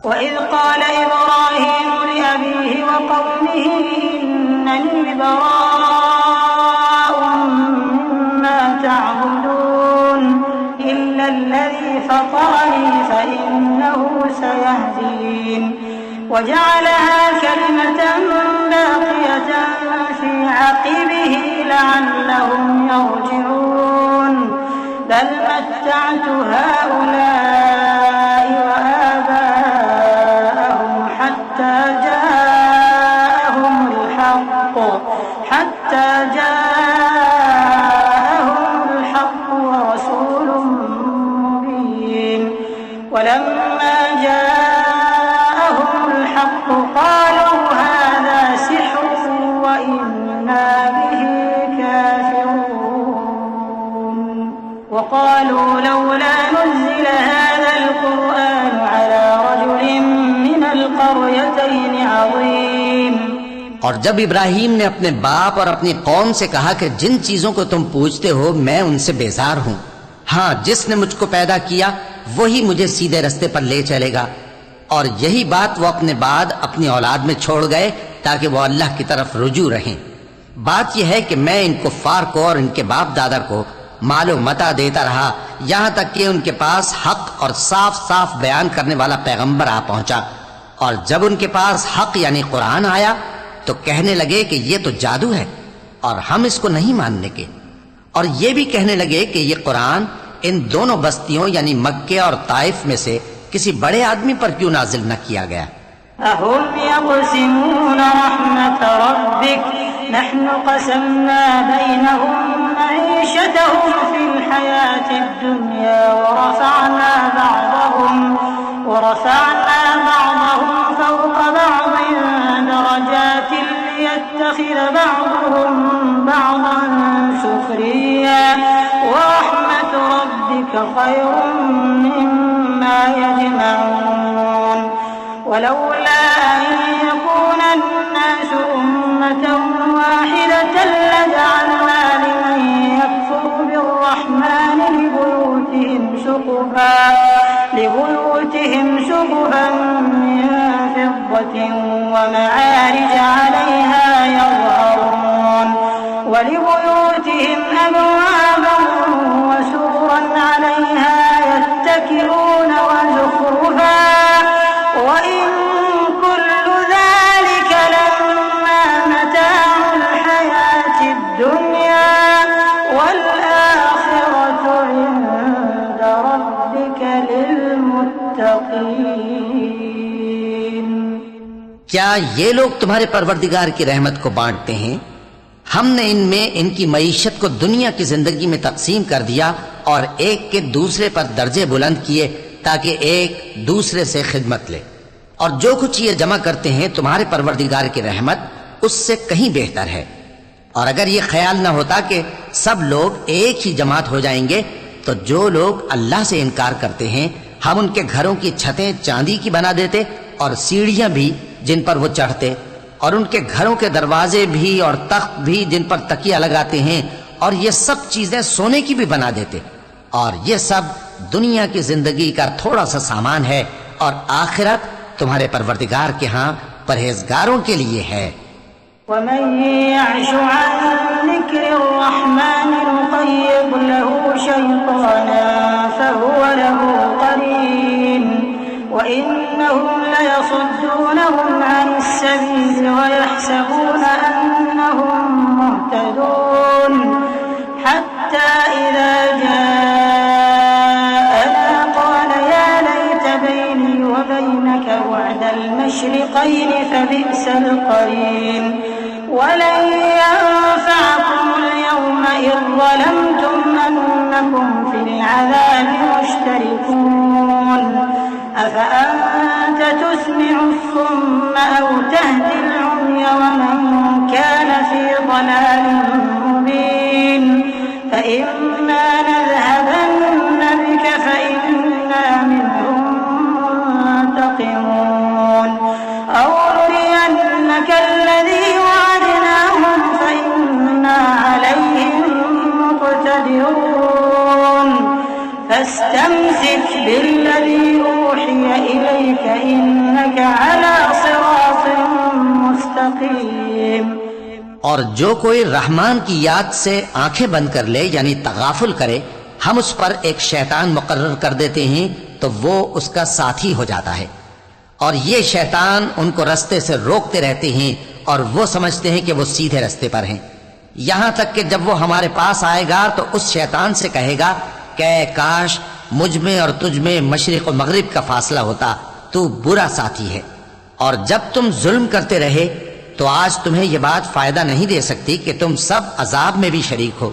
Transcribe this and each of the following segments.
وَإِذْ قَالَ إِبْرَاهِيمُ لِأَبِيهِ وَقَوْمِهِ إِنَّنِي بَرَاءٌ مِّمَّا تَعْبُدُونَ إِلَّا الَّذِي فَطَرَنِي فَإِنَّهُ سَيَهْدِينِ وَجَعَلَهَا كَلِمَةً بَاقِيَةً فِي عَقِبِهِ لَعَلَّهُمْ يَرْجِعُونَ بَلْ مَتَّعْتُ هَٰؤُلَاءِ وَآبَاءَهُمْ حَتَّىٰ جَاءَهُمُ الْحَقُّ وَرَسُولٌ مُّبِينٌ وَلَمَّا جَاءَهُمُ الْحَقُّ قَالُوا هَٰذَا سِحْرٌ وَإِنَّا بِهِ كَافِرُونَ وَقَالُوا لَوْلَا نُزِّلَ هَٰذَا الْقُرْآنُ عَلَىٰ رَجُلٍ مِّنَ الْقَرْيَتَيْنِ عَظِيمٍ۔ اور جب ابراہیم نے اپنے باپ اور اپنی قوم سے کہا کہ جن چیزوں کو تم پوجتے ہو میں ان سے بیزار ہوں، ہاں جس نے مجھ کو پیدا کیا وہی مجھے سیدھے رستے پر لے چلے گا، اور یہی بات وہ اپنے بعد اپنی اولاد میں چھوڑ گئے تاکہ وہ اللہ کی طرف رجوع رہیں۔ بات یہ ہے کہ میں ان کفار کو اور ان کے باپ دادا کو مال و متاع دیتا رہا یہاں تک کہ ان کے پاس حق اور صاف صاف بیان کرنے والا پیغمبر آ پہنچا، اور جب ان کے پاس حق یعنی قرآن آیا تو کہنے لگے کہ یہ تو جادو ہے اور ہم اس کو نہیں ماننے کے، اور یہ بھی کہنے لگے کہ یہ قرآن ان دونوں بستیوں یعنی مکے اور طائف میں سے کسی بڑے آدمی پر کیوں نازل نہ کیا گیا؟ أَهُمْ يَقْسِمُونَ رَحْمَةَ رَبِّكَ نَحْنُ قَسَمْنَا بَيْنَهُمْ مَعِيشَتَهُمْ فِي الْحَيَاةِ الدُّنْيَا ورفعنا بعضهم فوق بعض درجات ليتخذ بعضهم بعضا سخريا ورحمة ربك خير مما يجمعون ولولا أن يكون الناس أمة واحدة لجعلنا لمن يكفر بالرحمن لبيوتهم سقفا من فضة ومعارج عليها يظهرون ولبيوتهم أبوابا وسررا عليها يتكئون وزخرفا وإن كل ذلك لما متاع الحياة الدنيا والآخرة عند ربك للمتقين۔ کیا یہ لوگ تمہارے پروردگار کی رحمت کو بانٹتے ہیں؟ ہم نے ان میں ان کی معیشت کو دنیا کی زندگی میں تقسیم کر دیا اور ایک کے دوسرے پر درجے بلند کیے تاکہ ایک دوسرے سے خدمت لے، اور جو کچھ یہ جمع کرتے ہیں تمہارے پروردگار کی رحمت اس سے کہیں بہتر ہے۔ اور اگر یہ خیال نہ ہوتا کہ سب لوگ ایک ہی جماعت ہو جائیں گے تو جو لوگ اللہ سے انکار کرتے ہیں ہم ان کے گھروں کی چھتیں چاندی کی بنا دیتے اور سیڑھیاں بھی جن پر وہ چڑھتے، اور ان کے گھروں کے دروازے بھی اور تخت بھی جن پر تکیہ لگاتے ہیں، اور یہ سب چیزیں سونے کی بھی بنا دیتے، اور یہ سب دنیا کی زندگی کا تھوڑا سا سامان ہے، اور آخرت تمہارے پروردگار کے ہاں پرہیزگاروں کے لیے ہے۔ ومن يعش عن ذكر الرحمن نقيض له شيطانا فهو له قرين وإنهم ليصدونهم عن السبيل ويحسبون أنهم مهتدون حتى إذا جاءنا قال يا ليت بيني وبينك بعد المشرقين فبئس القرين ولن ينفعكم اليوم إذ ظلمتم أنكم في العذاب مشتركون أفأنت تسمع الصم أو تهدي العمي ومن كان في ضلال مبين فإما نذهبن بك فإنا منهم منتقمون أو نرينك الذي وعدناهم فإنا عليهم مقتدرون فاستمسك بالذي أوحي إليك فإنك على صراط مستقيم۔ اور جو کوئی رحمان کی یاد سے آنکھیں بند کر لے یعنی تغافل کرے، ہم اس پر ایک شیطان مقرر کر دیتے ہیں تو وہ اس کا ساتھی ہو جاتا ہے، اور یہ شیطان ان کو رستے سے روکتے رہتے ہیں اور وہ سمجھتے ہیں کہ وہ سیدھے رستے پر ہیں، یہاں تک کہ جب وہ ہمارے پاس آئے گا تو اس شیطان سے کہے گا کہ کاش مجھ میں اور تجھ میں مشرق و مغرب کا فاصلہ ہوتا، تو برا ساتھی ہے۔ اور جب تم ظلم کرتے رہے تو آج تمہیں یہ بات فائدہ نہیں دے سکتی کہ تم سب عذاب میں بھی شریک ہو،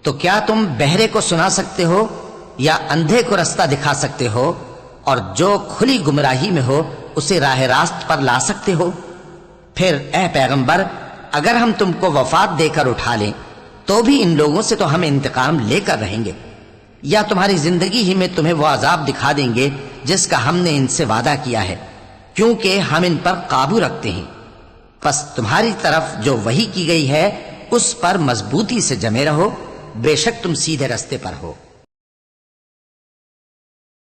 تو کیا تم بہرے کو سنا سکتے ہو یا اندھے کو رستہ دکھا سکتے ہو، اور جو کھلی گمراہی میں ہو اسے راہ راست پر لا سکتے ہو؟ پھر اے پیغمبر، اگر ہم تم کو وفات دے کر اٹھا لیں تو بھی ان لوگوں سے تو ہم انتقام لے کر رہیں گے، یا تمہاری زندگی ہی میں تمہیں وہ عذاب دکھا دیں گے جس کا ہم نے ان سے وعدہ کیا ہے، کیونکہ ہم ان پر قابو رکھتے ہیں۔ پس تمہاری طرف جو وحی کی گئی ہے اس پر مضبوطی سے جمے رہو، بے شک تم سیدھے رستے پر ہو۔